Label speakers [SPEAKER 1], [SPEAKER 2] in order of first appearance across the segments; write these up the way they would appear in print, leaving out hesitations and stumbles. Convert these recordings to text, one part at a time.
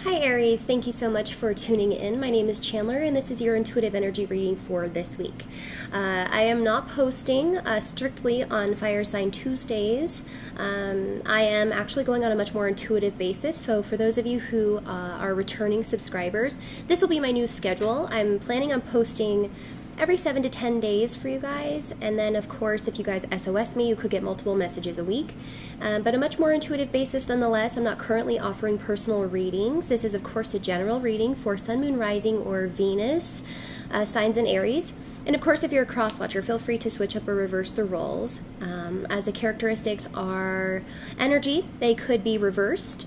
[SPEAKER 1] Hi Aries, thank you so much for tuning in. My name is Chandler and this is your intuitive energy reading for this week. I am not posting strictly on Fire Sign Tuesdays. I am actually going on a much more intuitive basis, so for those of you who are returning subscribers, this will be my new schedule. I'm planning on posting every 7 to 10 days for you guys, and then of course if you guys SOS me, you could get multiple messages a week, but a much more intuitive basis nonetheless. I'm not currently offering personal readings. This is of course a general reading for Sun, Moon, Rising, or Venus signs in Aries, and of course if you're a cross watcher, feel free to switch up or reverse the roles, as the characteristics are energy. They could be reversed,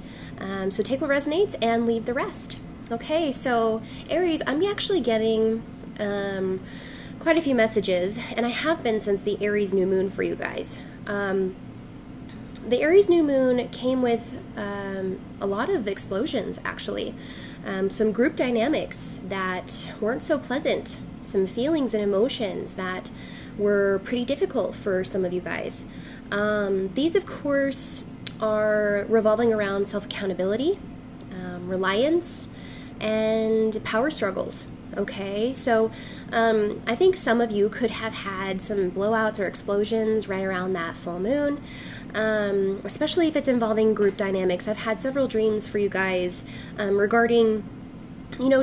[SPEAKER 1] so take what resonates and leave the rest. Okay, so Aries, I'm actually getting quite a few messages, and I have been since the Aries new moon for you guys. The Aries new moon came with a lot of explosions, actually. Some group dynamics that weren't so pleasant, some feelings and emotions that were pretty difficult for some of you guys. These, of course, are revolving around self-accountability, reliance, and power struggles. Okay, so I think some of you could have had some blowouts or explosions right around that full moon, especially if it's involving group dynamics. I've had several dreams for you guys regarding,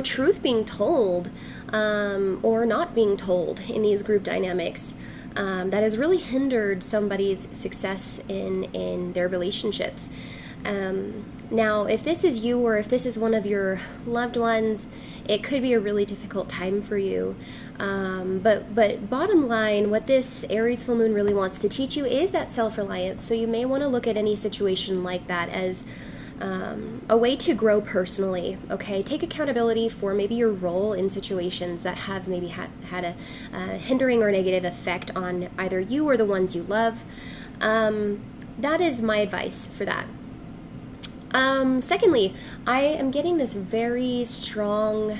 [SPEAKER 1] truth being told or not being told in these group dynamics. That has really hindered somebody's success in their relationships. Now, if this is you or if this is one of your loved ones, it could be a really difficult time for you. But bottom line, what this Aries full moon really wants to teach you is that self-reliance. So you may want to look at any situation like that as a way to grow personally. Okay, take accountability for maybe your role in situations that have maybe had a hindering or negative effect on either you or the ones you love. That is my advice for that. Secondly, I am getting this very strong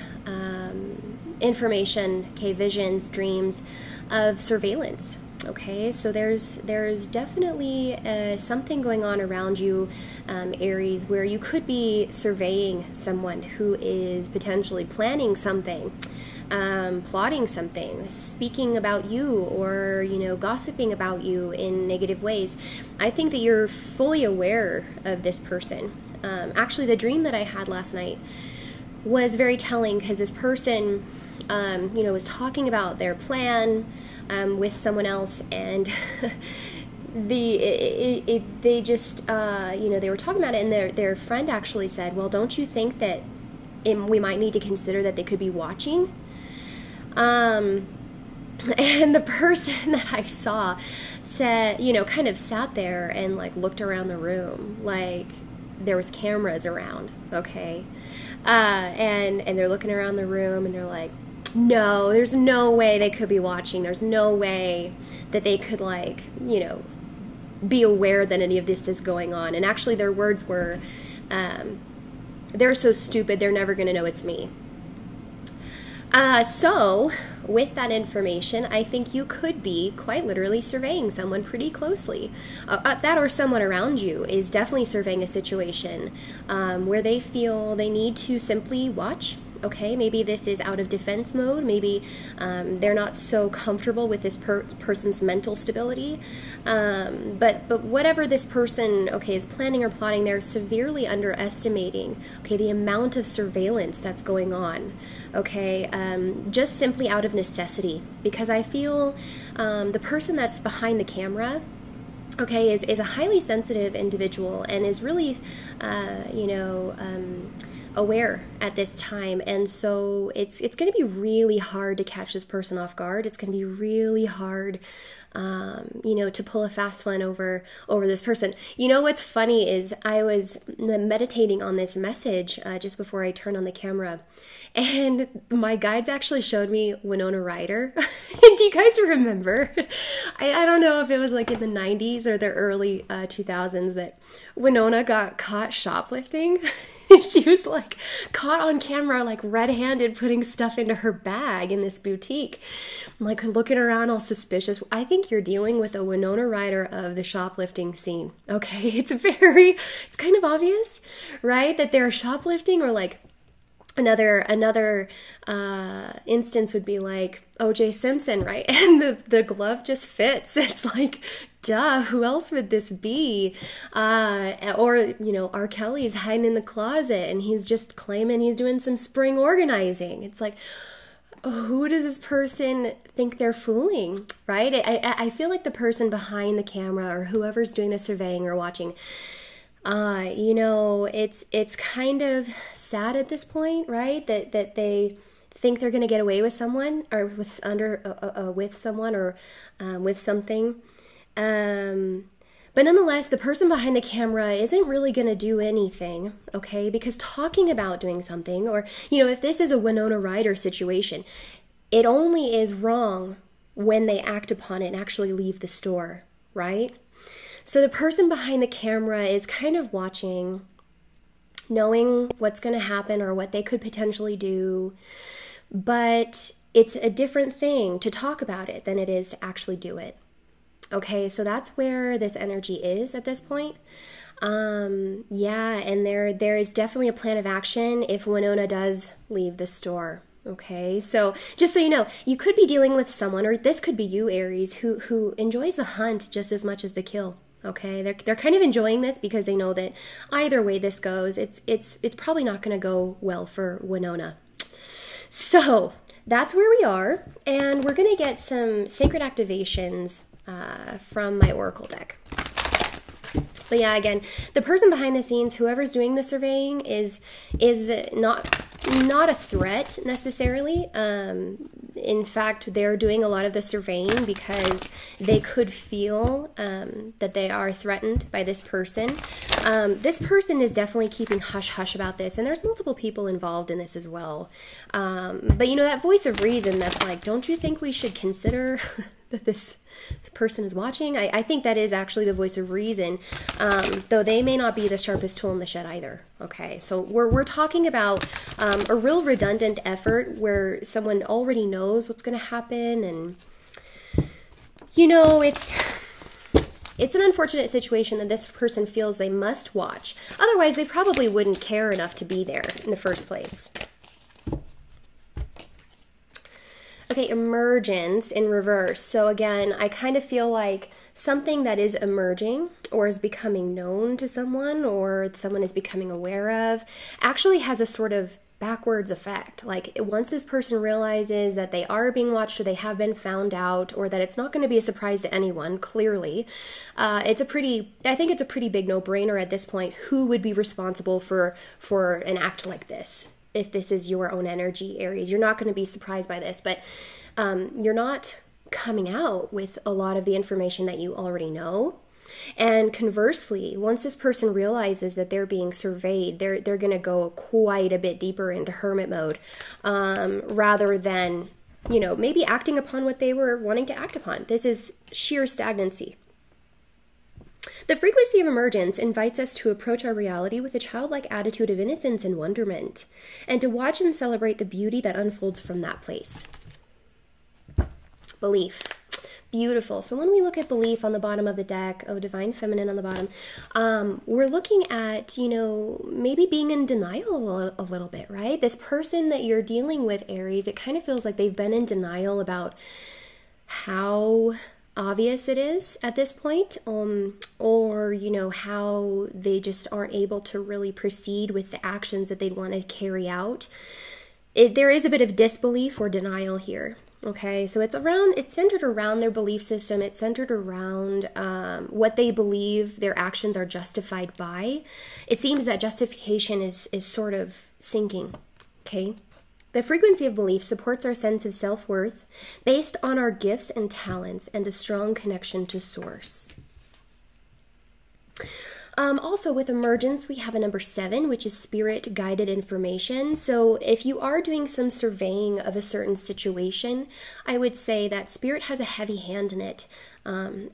[SPEAKER 1] information, visions, dreams of surveillance. Okay, so there's definitely something going on around you, Aries, where you could be surveying someone who is potentially planning something, plotting something, speaking about you, or gossiping about you in negative ways. I think that you're fully aware of this person. Actually, the dream that I had last night was very telling, because this person was talking about their plan with someone else, and they just they were talking about it, and their friend actually said, well, don't you think that we might need to consider that they could be watching? And the person that I saw said, kind of sat there and looked around the room like there was cameras around. Okay. And they're looking around the room and they're like, no, there's no way they could be watching. There's no way that they could be aware that any of this is going on. And actually their words were, they're so stupid, they're never going to know it's me. So with that information, I think you could be quite literally surveying someone pretty closely. That or someone around you is definitely surveying a situation where they feel they need to simply watch. Okay, maybe this is out of defense mode. Maybe they're not so comfortable with this person's mental stability. But whatever this person, is planning or plotting, they're severely underestimating, the amount of surveillance that's going on. Just simply out of necessity. Because I feel the person that's behind the camera, is a highly sensitive individual and is really, aware at this time, and so it's going to be really hard to catch this person off guard. It's going to be really hard to pull a fast one over this person. What's funny is I was meditating on this message just before I turned on the camera, and my guides actually showed me Winona Ryder. Do you guys remember? I don't know if it was in the 90s or the early 2000s that Winona got caught shoplifting. She was caught on camera red-handed putting stuff into her bag in this boutique, looking around all suspicious. I think think you're dealing with a Winona Ryder of the shoplifting scene. Okay, it's kind of obvious, right? That they're shoplifting, or like another instance would be like O.J. Simpson, right? And the glove just fits. It's like, duh, who else would this be? Or, you know, R. Kelly's hiding in the closet and he's just claiming he's doing some spring organizing. It's like, who does this person think they're fooling, right? I feel like the person behind the camera, or whoever's doing the surveying or watching, you know, it's kind of sad at this point, right? That they think they're going to get away with someone, or with someone, or with something. But nonetheless, the person behind the camera isn't really going to do anything, okay? Because talking about doing something, or, you know, if this is a Winona Ryder situation, it only is wrong when they act upon it and actually leave the store, right? So the person behind the camera is kind of watching, knowing what's going to happen or what they could potentially do, but it's a different thing to talk about it than it is to actually do it. Okay, so that's where this energy is at this point. Yeah, and there is definitely a plan of action if Winona does leave the store. Okay, so just so you know, you could be dealing with someone, or this could be you, Aries, who enjoys the hunt just as much as the kill. Okay, they're kind of enjoying this because they know that either way this goes, it's probably not going to go well for Winona. So that's where we are, and we're going to get some sacred activations from my oracle deck. But yeah, again, the person behind the scenes, whoever's doing the surveying, is not a threat necessarily. In fact, they're doing a lot of the surveying because they could feel that they are threatened by this person. This person is definitely keeping hush-hush about this, and there's multiple people involved in this as well. But you know, that voice of reason that's like, don't you think we should consider that this person is watching? I think that is actually the voice of reason, though they may not be the sharpest tool in the shed either. Okay, so we're talking about a real redundant effort where someone already knows what's going to happen, and you know, it's an unfortunate situation that this person feels they must watch. Otherwise, they probably wouldn't care enough to be there in the first place. Okay, emergence in reverse. So again, I kind of feel like something that is emerging or is becoming known to someone, or someone is becoming aware of, actually has a sort of backwards effect. Like, once this person realizes that they are being watched, or they have been found out, or that it's not going to be a surprise to anyone, clearly, I think it's a pretty big no-brainer at this point who would be responsible for an act like this. If this is your own energy, Aries, you're not going to be surprised by this, but you're not coming out with a lot of the information that you already know. And conversely, once this person realizes that they're being surveyed, they're going to go quite a bit deeper into hermit mode, rather than, you know, maybe acting upon what they were wanting to act upon. This is sheer stagnancy. The frequency of emergence invites us to approach our reality with a childlike attitude of innocence and wonderment, and to watch and celebrate the beauty that unfolds from that place. Belief. Beautiful. So when we look at belief on the bottom of the deck, divine feminine on the bottom, we're looking at, you know, maybe being in denial a little bit, right? This person that you're dealing with, Aries, it kind of feels like they've been in denial about how obvious it is at this point, or, you know, how they just aren't able to really proceed with the actions that they'd want to carry out. There is a bit of disbelief or denial here. Okay, so it's centered around their belief system. It's centered around what they believe their actions are justified by. It seems that justification is sort of sinking. Okay. The frequency of belief supports our sense of self-worth based on our gifts and talents and a strong connection to source. Also, with emergence, we have a number 7, which is spirit-guided information. So if you are doing some surveying of a certain situation, I would say that spirit has a heavy hand in it,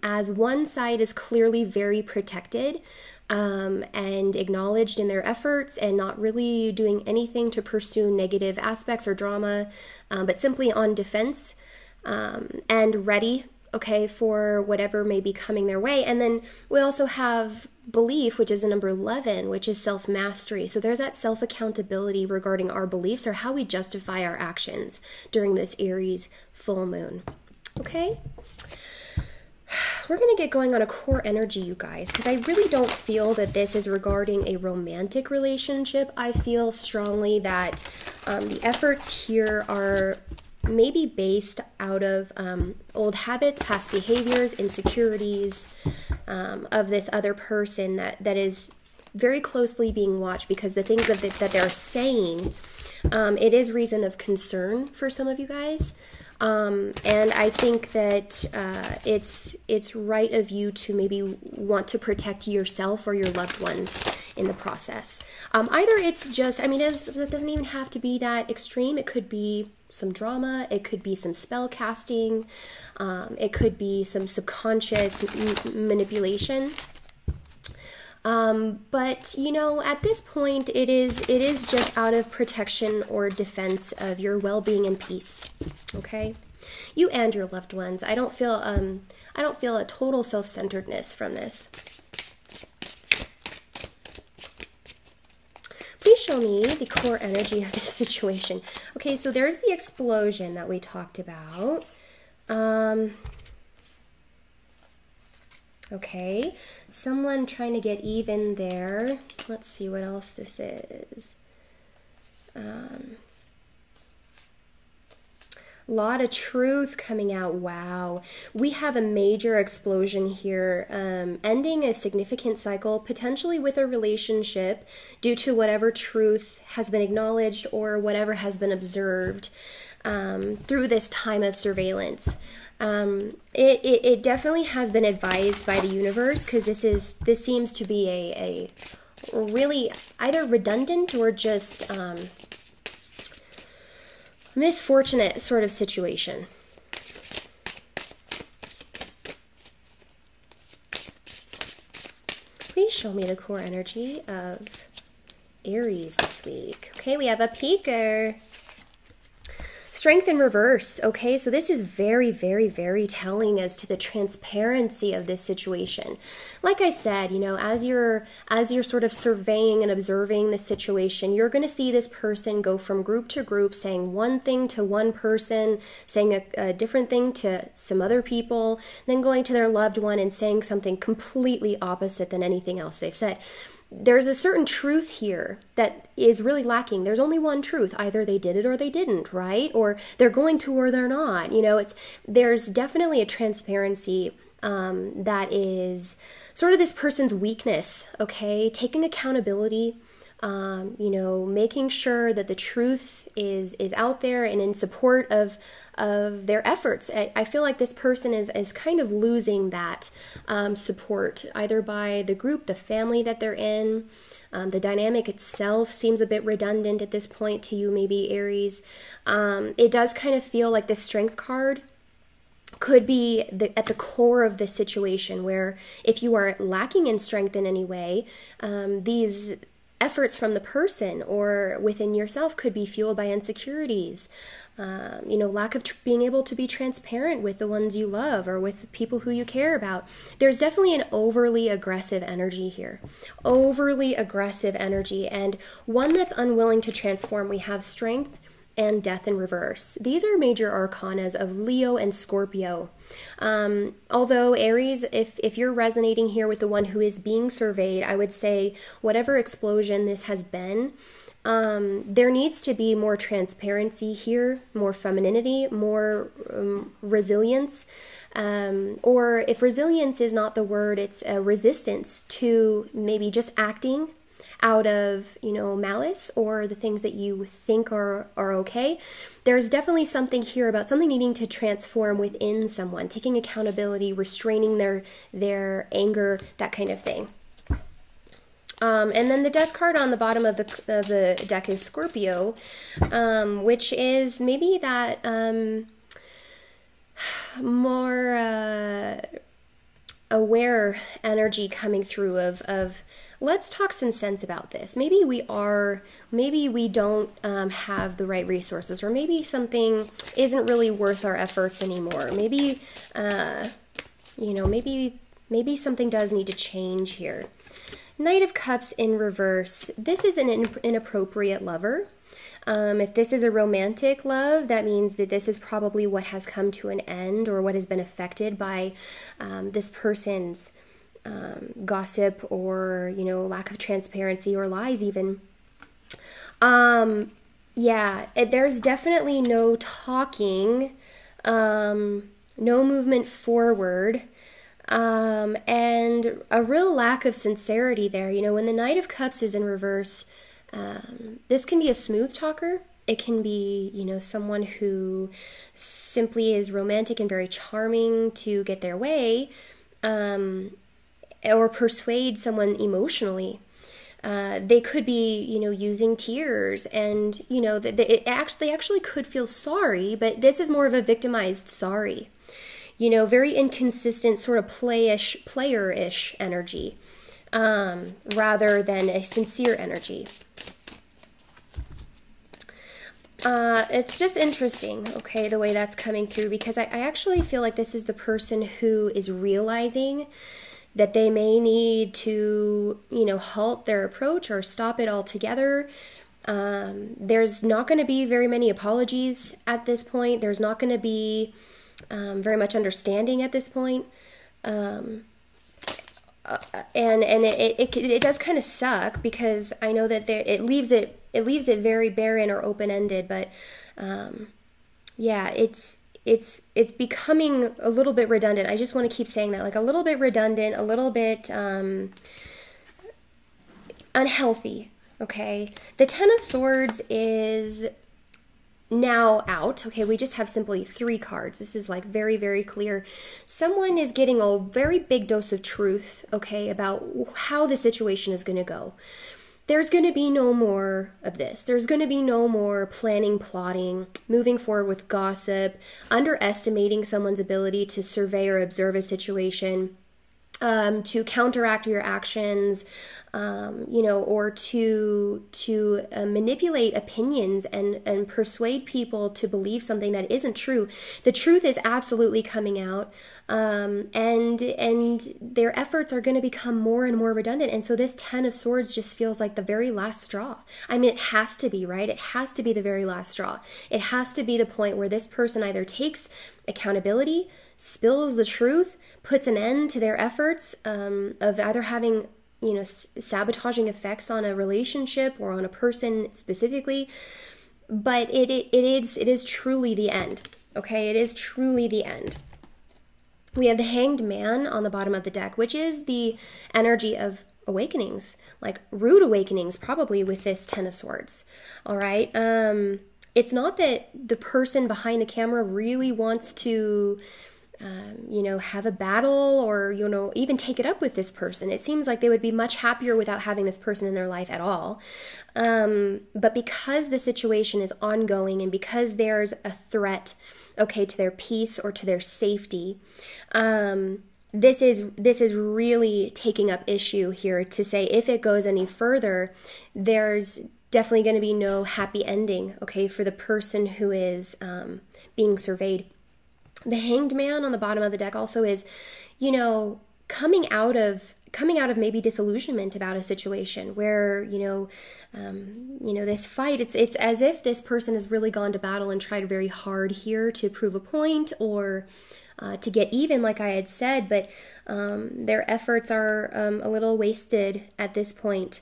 [SPEAKER 1] as one side is clearly very protected and acknowledged in their efforts, and not really doing anything to pursue negative aspects or drama, but simply on defense and ready okay, for whatever may be coming their way. And then we also have belief, which is a number 11, which is self-mastery. So there's that self-accountability regarding our beliefs or how we justify our actions during this Aries full moon. Okay? We're going to get going on a core energy, you guys, because I really don't feel that this is regarding a romantic relationship. I feel strongly that the efforts here are maybe based out of old habits, past behaviors, insecurities of this other person that is very closely being watched, because the things that they're saying, it is reason of concern for some of you guys. And I think that it's right of you to maybe want to protect yourself or your loved ones in the process. Either it's just, I mean, it doesn't even have to be that extreme. It could be some drama. It could be some spell casting. It could be some subconscious manipulation. But, you know, at this point, it is just out of protection or defense of your well-being and peace, okay? You and your loved ones. I don't feel a total self-centeredness from this. Please show me the core energy of this situation. Okay, so there's the explosion that we talked about. Okay, someone trying to get even there. Let's see what else this is. Lot of truth coming out. Wow. We have a major explosion here, ending a significant cycle, potentially with a relationship due to whatever truth has been acknowledged or whatever has been observed through this time of surveillance. It definitely has been advised by the universe, because this seems to be a really either redundant or just misfortunate sort of situation. Please show me the core energy of Aries this week. Okay, we have a peeker. Strength in reverse. Okay, so this is very, very, very telling as to the transparency of this situation. Like I said, you know, as you're sort of surveying and observing the situation, you're going to see this person go from group to group, saying one thing to one person, saying a different thing to some other people, then going to their loved one and saying something completely opposite than anything else they've said. There's a certain truth here that is really lacking. There's only one truth. Either they did it or they didn't, right? Or they're going to or they're not. You know, there's definitely a transparency that is sort of this person's weakness, okay? Taking accountability, you know, making sure that the truth is out there and in support of their efforts. I feel like this person is kind of losing that support, either by the group, the family that they're in. The dynamic itself seems a bit redundant at this point to you, maybe Aries. It does kind of feel like the Strength card could be at the core of this situation, where if you are lacking in strength in any way, these efforts from the person or within yourself could be fueled by insecurities, you know, lack of being able to be transparent with the ones you love or with people who you care about. There's definitely an overly aggressive energy here, overly aggressive energy, and one that's unwilling to transform. We have Strength and Death in reverse. These are major arcanas of Leo and Scorpio. Although Aries, if you're resonating here with the one who is being surveyed, I would say whatever explosion this has been, there needs to be more transparency here, more femininity, more resilience. Or if resilience is not the word, it's a resistance to maybe just acting out of, you know, malice or the things that you think are okay. There's definitely something here about something needing to transform within someone, taking accountability, restraining their anger, that kind of thing. And then the Death card on the bottom of the deck is Scorpio, which is maybe that more aware energy coming through of let's talk some sense about this. Maybe we don't have the right resources, or maybe something isn't really worth our efforts anymore. Maybe, maybe something does need to change here. Knight of Cups in reverse. This is an inappropriate lover. If this is a romantic love, that means that this is probably what has come to an end, or what has been affected by this person's gossip, or, lack of transparency, or lies even. There's definitely no talking, no movement forward, and a real lack of sincerity there. When the Knight of Cups is in reverse, this can be a smooth talker. It can be, someone who simply is romantic and very charming to get their way, or persuade someone emotionally. They could be, using tears, and, they actually could feel sorry, but this is more of a victimized sorry. Very inconsistent, sort of player-ish energy, rather than a sincere energy. It's just interesting, okay, the way that's coming through, because I actually feel like this is the person who is realizing that they may need to, halt their approach or stop it altogether. There's not going to be very many apologies at this point. There's not going to be very much understanding at this point. And it does kind of suck, because I know that it leaves it very barren or open-ended, but it's becoming a little bit redundant. I just want to keep saying that, like a little bit redundant, a little bit unhealthy. Okay, the Ten of Swords is now out. Okay, we just have simply 3 cards. This is like very, very clear. Someone is getting a very big dose of truth, okay, about how the situation is going to go. There's going to be no more of this. There's going to be no more planning, plotting, moving forward with gossip, underestimating someone's ability to survey or observe a situation, to counteract your actions, or to manipulate opinions and persuade people to believe something that isn't true. The truth is absolutely coming out, and their efforts are going to become more and more redundant. And so this Ten of Swords just feels like the very last straw. I mean, it has to be, right? It has to be the very last straw. It has to be the point where this person either takes accountability, spills the truth, puts an end to their efforts of either having sabotaging effects on a relationship or on a person specifically. But it is truly the end. Okay, it is truly the end. We have the Hanged Man on the bottom of the deck, which is the energy of awakenings, like rude awakenings, probably, with this Ten of Swords. All right. It's not that the person behind the camera really wants to have a battle, or, even take it up with this person. It seems like they would be much happier without having this person in their life at all. But because the situation is ongoing, and because there's a threat, okay, to their peace or to their safety, this is really taking up issue here to say, if it goes any further, there's definitely going to be no happy ending, okay, for the person who is being surveyed. The Hanged Man on the bottom of the deck also is, coming out of maybe disillusionment about a situation where, this fight, it's as if this person has really gone to battle and tried very hard here to prove a point, or to get even, like I had said, but their efforts are a little wasted at this point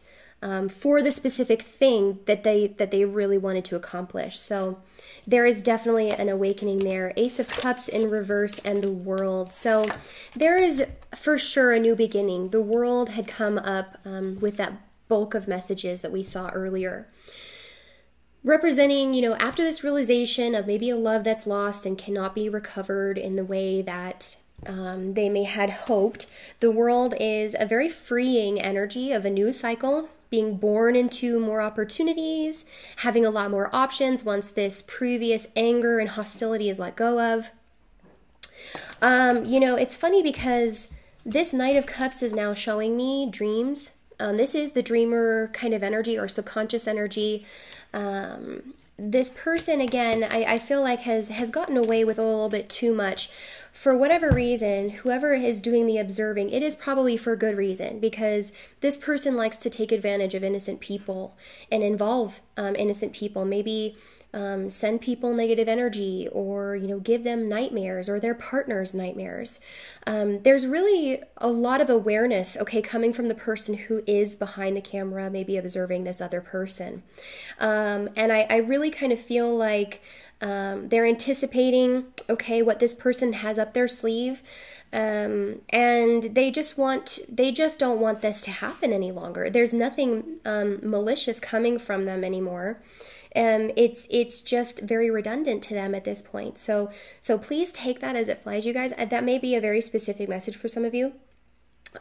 [SPEAKER 1] for the specific thing that they really wanted to accomplish. So there is definitely an awakening there. Ace of Cups in reverse, and the World. So there is for sure a new beginning. The World had come up with that bulk of messages that we saw earlier, representing, after this realization of maybe a love that's lost and cannot be recovered in the way that they may had hoped. The World is a very freeing energy of a new cycle, being born into more opportunities, having a lot more options once this previous anger and hostility is let go of. It's funny because this Knight of Cups is now showing me dreams, This is the dreamer kind of energy or subconscious energy. This person, again, I feel like has gotten away with a little bit too much. For whatever reason, whoever is doing the observing, it is probably for good reason, because this person likes to take advantage of innocent people and involve innocent people. Maybe send people negative energy, or give them nightmares, or their partner's nightmares. There's really a lot of awareness, okay, coming from the person who is behind the camera, maybe observing this other person. And I really kind of feel like they're anticipating, okay, what this person has up their sleeve. And they just don't want this to happen any longer. There's nothing malicious coming from them anymore. It's just very redundant to them at this point. So please take that as it flies, you guys. That may be a very specific message for some of you.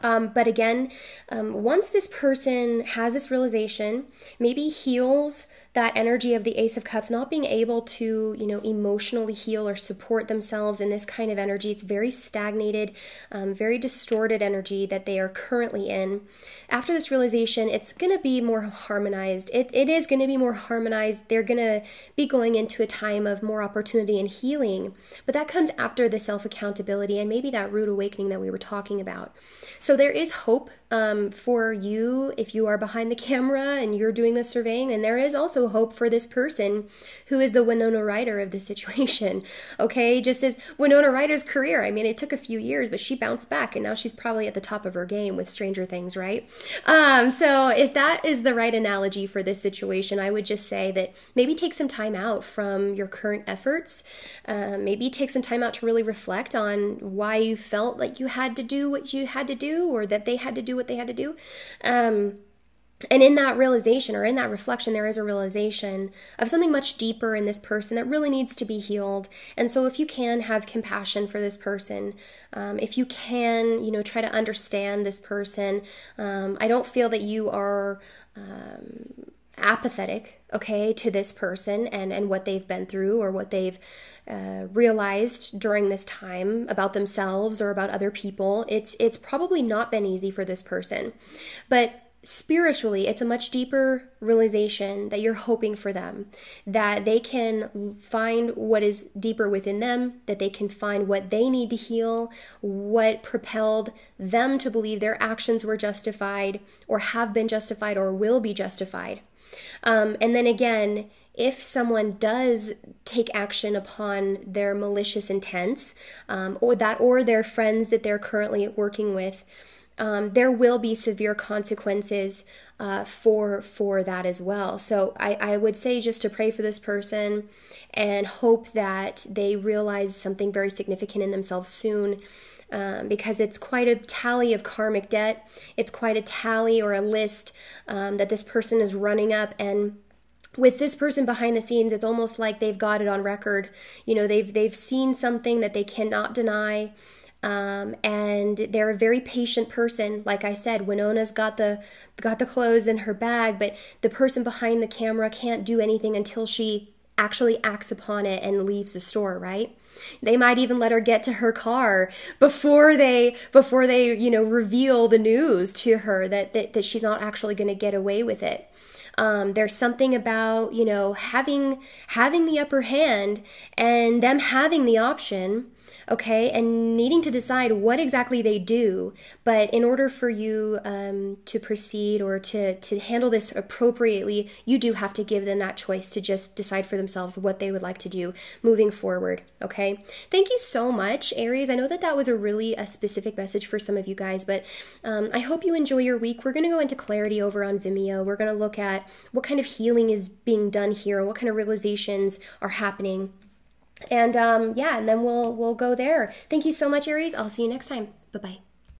[SPEAKER 1] But again, once this person has this realization, maybe heals that energy of the Ace of Cups, not being able to, emotionally heal or support themselves in this kind of energy. It's very stagnated, very distorted energy that they are currently in. After this realization, it's going to be more harmonized. It is going to be more harmonized. They're going to be going into a time of more opportunity and healing. But that comes after the self-accountability and maybe that rude awakening that we were talking about. So there is hope for you if you are behind the camera and you're doing the surveying, and there is also hope for this person who is the Winona Ryder of the situation. Okay, just as Winona Ryder's career, I mean, it took a few years, but she bounced back, and now she's probably at the top of her game with Stranger Things, right? So if that is the right analogy for this situation, I would just say that maybe take some time out from your current efforts. Maybe take some time out to really reflect on why you felt like you had to do what you had to do, or that they had to do what they had to do. And in that realization, or in that reflection, there is a realization of something much deeper in this person that really needs to be healed. And so if you can have compassion for this person, if you can, try to understand this person, I don't feel that you are apathetic, okay, to this person and what they've been through, or what they've realized during this time about themselves or about other people. It's probably not been easy for this person, but spiritually, it's a much deeper realization that you're hoping for them, that they can find what is deeper within them, that they can find what they need to heal, what propelled them to believe their actions were justified, or have been justified, or will be justified. And then again, if someone does take action upon their malicious intents, or their friends that they're currently working with, there will be severe consequences for that as well. So I would say just to pray for this person and hope that they realize something very significant in themselves soon, because it's quite a tally of karmic debt. It's quite a tally or a list that this person is running up. And with this person behind the scenes, it's almost like they've got it on record. They've seen something that they cannot deny. And they're a very patient person. Like I said, Winona's got the clothes in her bag, but the person behind the camera can't do anything until she actually acts upon it and leaves the store, right? They might even let her get to her car before they reveal the news to her that she's not actually going to get away with it. There's something about, having the upper hand and them having the option, okay, and needing to decide what exactly they do. But in order for you to proceed or to handle this appropriately, you do have to give them that choice to just decide for themselves what they would like to do moving forward, okay? Thank you so much, Aries. I know that was a specific message for some of you guys, but I hope you enjoy your week. We're going to go into clarity over on Vimeo. We're going to look at what kind of healing is being done here, what kind of realizations are happening. And and then we'll go there. Thank you so much, Aries. I'll see you next time. Bye-bye.